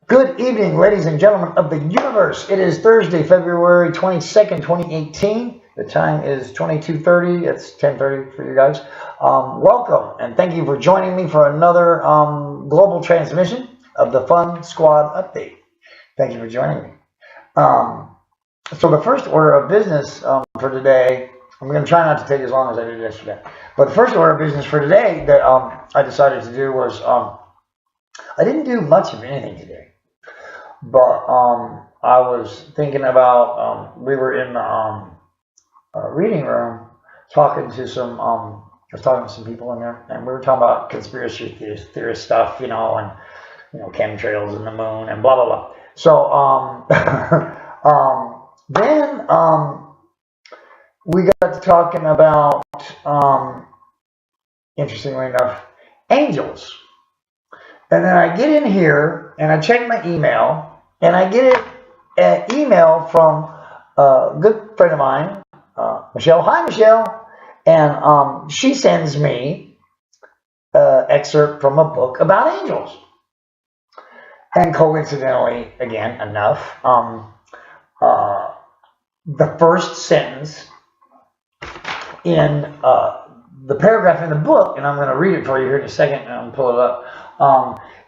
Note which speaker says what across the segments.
Speaker 1: Good evening, ladies and gentlemen of the universe. It is Thursday, February 22nd, 2018. The time is 22:30. It's 10:30 for you guys. Welcome, and thank you for joining me for another global transmission of the Fun Squad Update. Thank you for joining me. So the first order of business for today, I'm going to try not to take as long as I did yesterday, but the first order of business for today that I decided to do was I didn't do much of anything today. But I was thinking about, we were in the reading room talking to some, I was talking to some people in there, and we were talking about conspiracy theorist stuff, and, chemtrails and the moon and blah, blah, blah. So then we got to talking about, interestingly enough, angels. And then I get in here and I check my email, and I get an email from a good friend of mine, Michelle. Hi, Michelle. And she sends me an excerpt from a book about angels. And coincidentally, again, enough, the first sentence in the paragraph in the book, and I'm going to read it for you here in a second, and I'm going to pull it up,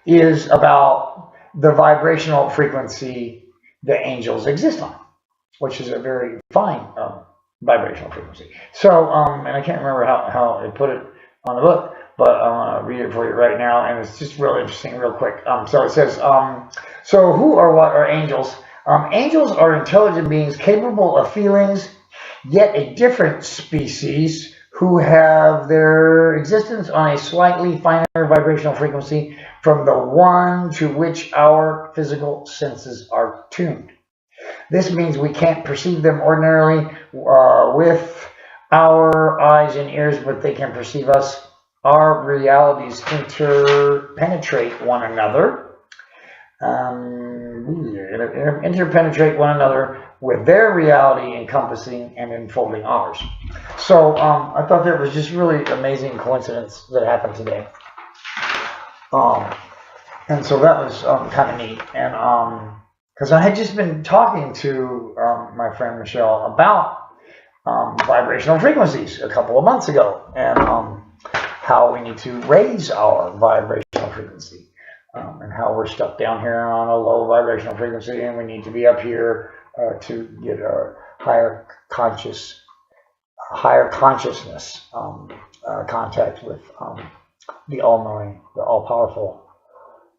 Speaker 1: is about the vibrational frequency that angels exist on, which is a very fine vibrational frequency. So, and I can't remember how I put it on the book, but I'm going to read it for you right now, and it's just real interesting, real quick. So it says, so who or what are angels? Angels are intelligent beings capable of feelings, yet a different species who have their existence on a slightly finer vibrational frequency from the one to which our physical senses are tuned. This means we can't perceive them ordinarily with our eyes and ears, but they can perceive us. Our realities interpenetrate one another. Interpenetrate one another with their reality encompassing and enfolding ours. So I thought that was just really amazing coincidence that happened today. And so that was kind of neat. And because I had just been talking to my friend Michelle about vibrational frequencies a couple of months ago, and how we need to raise our vibrational frequency. And how we're stuck down here on a low vibrational frequency, and we need to be up here to get a higher consciousness contact with the all-knowing, the all-powerful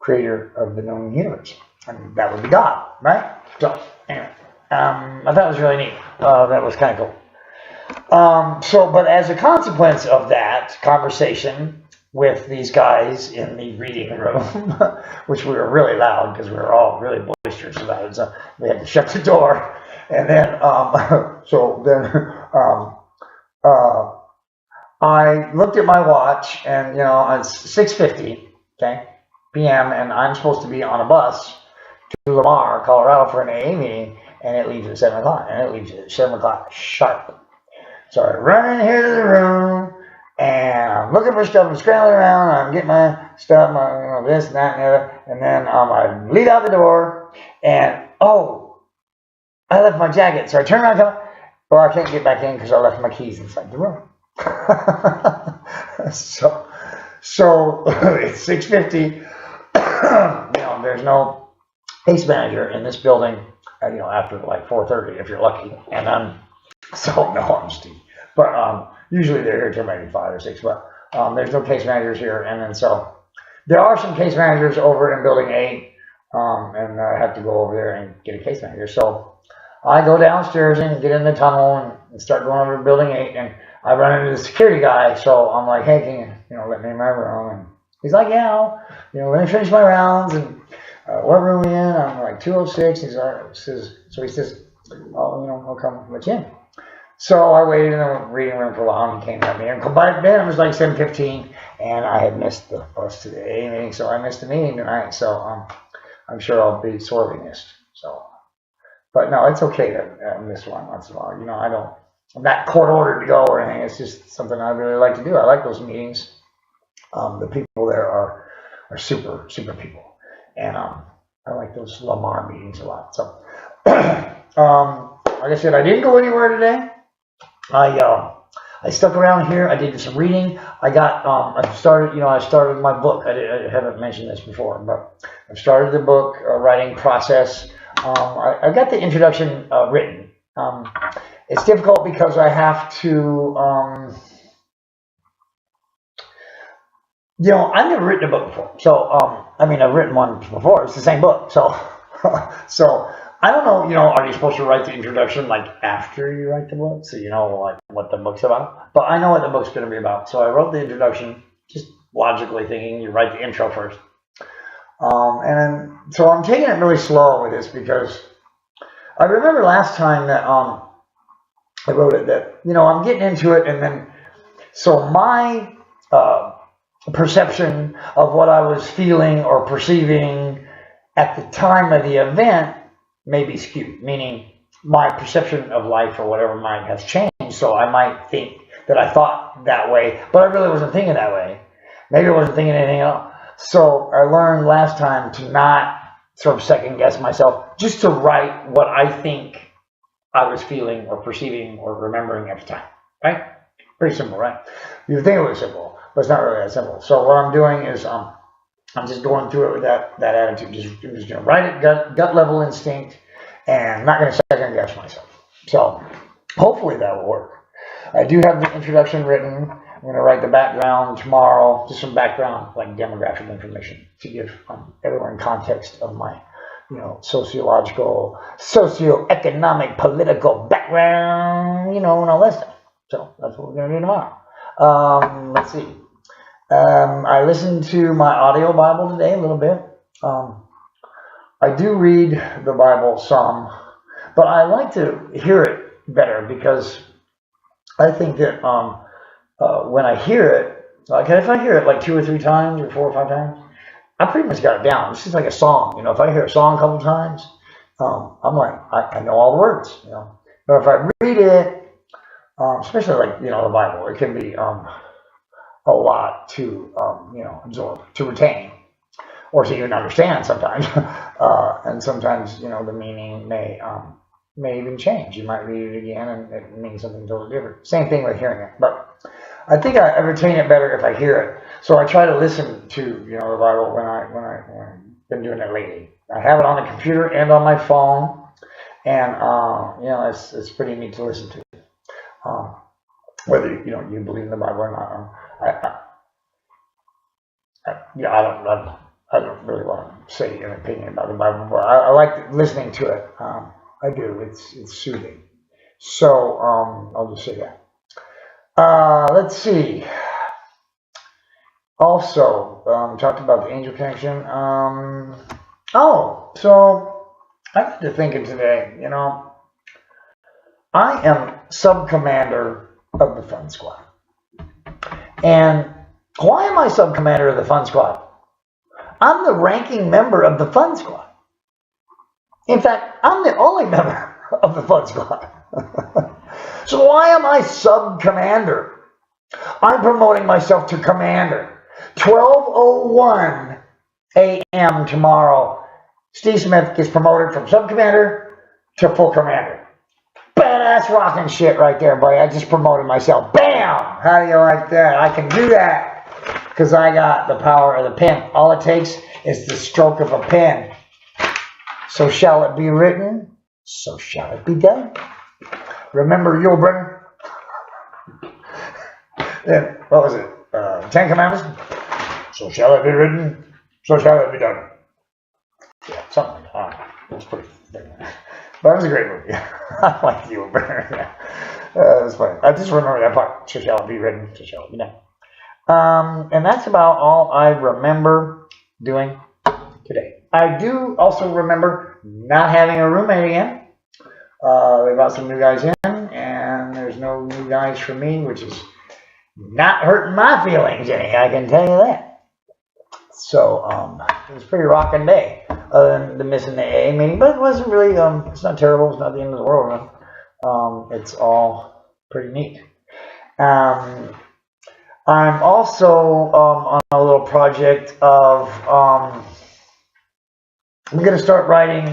Speaker 1: creator of the known universe, and that would be God, right? So anyway, I thought it was really neat. That was kind of cool. But as a consequence of that conversation with these guys in the reading room, which we were really loud because we were all really boisterous about it, so we had to shut the door. And then, I looked at my watch, and it's 6:50, okay, p.m., and I'm supposed to be on a bus to Lamar, Colorado, for an AA meeting, and it leaves at 7 o'clock, and it leaves at 7 o'clock sharp. So I run in here to the room, and I'm looking for stuff, I'm scrambling around, I'm getting my stuff, this and that and the other, and then I lead out the door, and I left my jacket. So I turn around, I can't get back in because I left my keys inside the room. so it's 6:50. There's no case manager in this building, after like 4:30 if you're lucky, and so no honesty. But usually they're here till maybe 5 or 6, but there's no case managers here. And then so there are some case managers over in building 8, and I have to go over there and get a case manager. So I go downstairs and get in the tunnel and start going over to building 8, and I run into the security guy. So I'm like, hey, can you let me in my room? And he's like, yeah, let me finish my rounds. And what room are we in? I'm like 206. He says, I'll come let you in. So I waited in the reading room for a while, and he came at me. And by then it was like 7:15, and I had missed the bus to the AA meeting, so I missed the meeting tonight. So I'm sure I'll be sorely missed. So, but no, it's okay to miss one once in a while. I'm not court ordered to go or anything. It's just something I really like to do. I like those meetings. The people there are super, super people. And I like those Lamar meetings a lot. So, like I said, I didn't go anywhere today. I stuck around here. I did some reading. I started my book. I haven't mentioned this before, but I've started the book writing process. I got the introduction written. It's difficult because I have to, I've never written a book before. So, I've written one before. It's the same book. So, so I don't know, are you supposed to write the introduction like after you write the book? So you know like what the book's about? But I know what the book's going to be about. So I wrote the introduction, just logically thinking you write the intro first. So I'm taking it really slow with this because I remember last time that I wrote it that, I'm getting into it, and then so my perception of what I was feeling or perceiving at the time of the event may be skewed, meaning my perception of life or whatever might have changed. So I might think that I thought that way, but I really wasn't thinking that way. Maybe I wasn't thinking anything else. So I learned last time to not sort of second guess myself, just to write what I think I was feeling or perceiving or remembering at the time, right? Pretty simple, right? You think it was simple, but it's not really that simple. So what I'm doing is I'm just going through it with that attitude. I'm just going to write it gut level instinct, and I'm not going to second guess myself. So hopefully that will work. I do have the introduction written. I'm going to write the background tomorrow, just some background, like demographic information, to give everyone context of my, sociological, socioeconomic, political background, and all that stuff. So that's what we're going to do tomorrow. Let's see. I listened to my audio Bible today a little bit. I do read the Bible some, but I like to hear it better because I think that when I hear it, like if I hear it like 2 or 3 times or 4 or 5 times, I pretty much got it down. It's just like a song. If I hear a song a couple times, I'm like, I know all the words. But if I read it, especially like the Bible, it can be a lot to absorb, to retain, or to even understand sometimes. And sometimes the meaning may even change. You might read it again and it means something totally different. Same thing with hearing it, but I think I retain it better if I hear it. So I try to listen to the Bible when I've been doing it lately. I have it on the computer and on my phone, and it's pretty neat to listen to. Whether you believe in the Bible or not. I don't really want to say an opinion about the Bible, but I like listening to it. I do. It's soothing. So I'll just say that. Let's see. Also, talked about the angel connection. So I got to thinking today. I am sub-commander of the Fun Squad. And why am I sub-commander of the Fun Squad? I'm the ranking member of the Fun Squad. In fact, I'm the only member of the Fun Squad. So why am I sub-commander? I'm promoting myself to commander. 12:01 a.m. tomorrow, Steve Smith gets promoted from sub-commander to full commander. Badass rocking shit right there, buddy. I just promoted myself. Bam! How do you like that? I can do that because I got the power of the pen. All it takes is the stroke of a pen. So shall it be written, so shall it be done. Remember Yul Brynner? Then, what was it? 10 Commandments? So shall it be written, so shall it be done. Yeah, something like that. That's pretty big. But it was a great movie. I like Yul Brynner. Yeah. It was funny. I just remember that part. So shall it be written, so shall it be done. And that's about all I remember doing today. I do also remember not having a roommate again. They brought some new guys in, and there's no new guys for me, which is not hurting my feelings any, I can tell you that. So it was a pretty rocking day, other than the missing the AA meeting, but it wasn't really, it's not terrible, it's not the end of the world. It's all pretty neat. I'm also on a little project of I'm going to start writing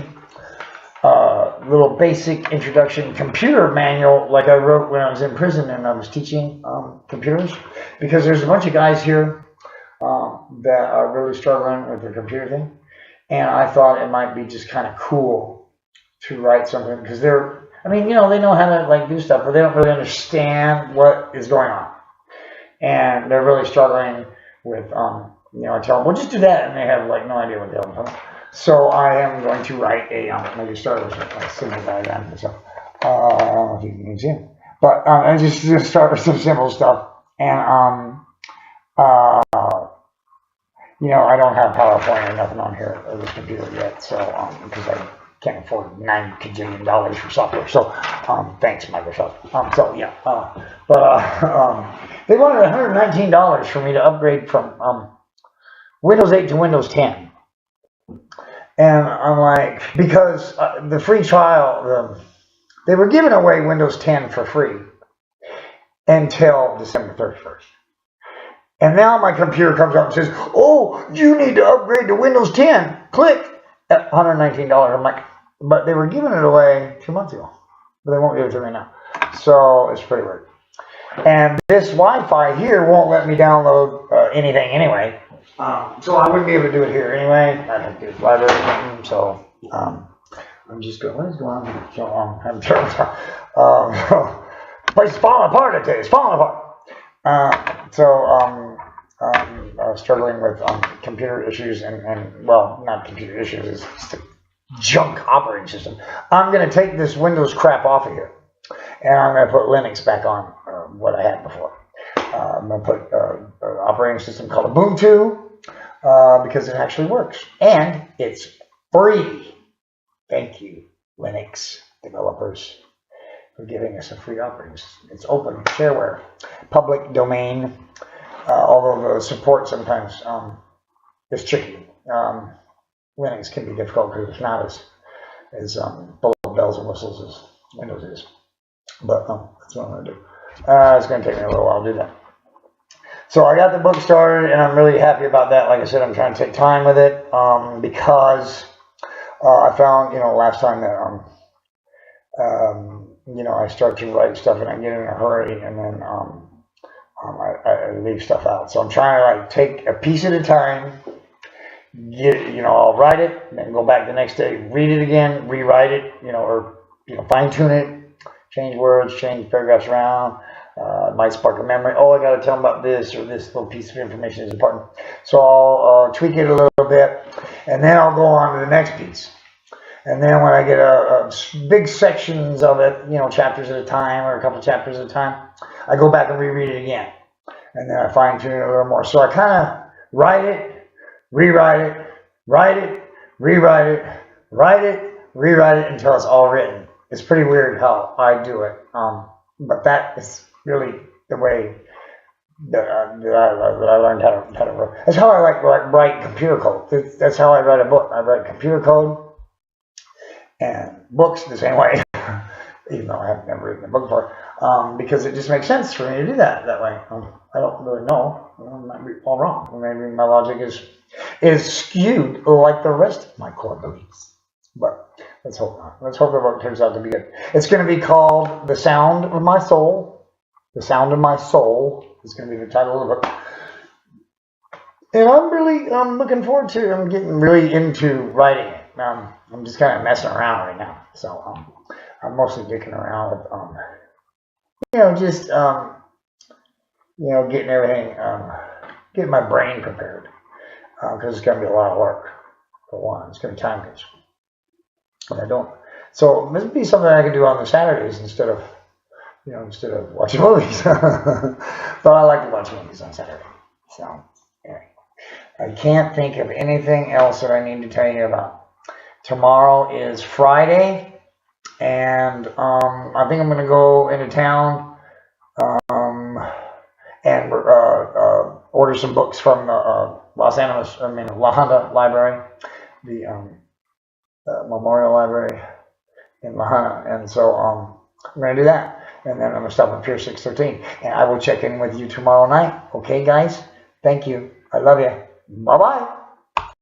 Speaker 1: a little basic introduction computer manual like I wrote when I was in prison and I was teaching computers, because there's a bunch of guys here that are really struggling with the computer thing, and I thought it might be just kind of cool to write something, because they're, I mean, you know, they know how to like do stuff, but they don't really understand what is going on, and they're really struggling with, you know, I tell them, well, just do that, and they have like no idea what the hell I'm talking about. So I am going to write a, maybe start with a simple diagram. So I don't know if you can see it, but I just start with some simple stuff, and you know, I don't have PowerPoint or nothing on here on the computer yet, so because I can't afford $9 kajillion for software. So thanks, Microsoft. So yeah, they wanted $119 for me to upgrade from Windows 8 to Windows 10. And I'm like, because the free trial, they were giving away Windows 10 for free until December 31st. And now my computer comes up and says, oh, you need to upgrade to Windows 10. Click at $119. I'm like, but they were giving it away 2 months ago, but they won't give it to me now. So it's pretty weird. And this Wi-Fi here won't let me download anything anyway. So I wouldn't be able to do it here anyway. I have to do library or something. So I'm just going, what is going on here? So I'm place is falling apart today. It's falling apart. Struggling with computer issues and well, not computer issues, it's just a junk operating system. I'm going to take this Windows crap off of here, and I'm going to put Linux back on what I had before. I'm going to put an operating system called Ubuntu because it actually works, and it's free. Thank you, Linux developers, for giving us a free operating system. It's open, shareware, public domain, although the support sometimes is tricky. Linux can be difficult because it's not as full of bells and whistles as Windows is. But that's what I'm going to do. It's going to take me a little while to do that. So I got the book started, and I'm really happy about that. Like I said, I'm trying to take time with it because I found, you know, last time that you know, I start to write stuff and I get in a hurry, and then I leave stuff out. So I'm trying to like take a piece at a time. You know, I'll write it, then go back the next day, read it again, rewrite it, you know, or fine tune it, change words, change paragraphs around. Might spark a memory. Oh, I got to tell them about this, or this little piece of information is important. So I'll tweak it a little bit, and then I'll go on to the next piece. And then when I get big sections of it, you know, chapters at a time or a couple chapters at a time, I go back and reread it again. And then I fine tune it a little more. So I kind of write it, rewrite it, write it, rewrite it, write it, rewrite it until it's all written. It's pretty weird how I do it. But that is really the way that I learned how to write. That's how I like write computer code. That's how I write a book. I write computer code and books the same way, even though I have never written a book before, because it just makes sense for me to do that way. I don't really know. I might be all wrong. Maybe my logic is skewed like the rest of my core beliefs. But let's hope not. Let's hope the book turns out to be good. It's going to be called The Sound of My Soul. The Sound of My Soul is going to be the title of the book. And I'm really looking forward to it. I'm getting really into writing it. I'm just kind of messing around right now. So I'm mostly dicking around with, you know, just, you know, getting everything, getting my brain prepared. Because it's going to be a lot of work, for one. It's going to be time consuming. But I don't. So this would be something I could do on the Saturdays instead of watching movies. But I like to watch movies on Saturday. So, anyway. I can't think of anything else that I need to tell you about. Tomorrow is Friday, and I think I'm going to go into town and order some books from the La Junta Library, the Memorial Library in La Junta, and so I'm going to do that, and then I'm going to stop at Pier 613, and I will check in with you tomorrow night. Okay, guys? Thank you. I love you. Bye-bye.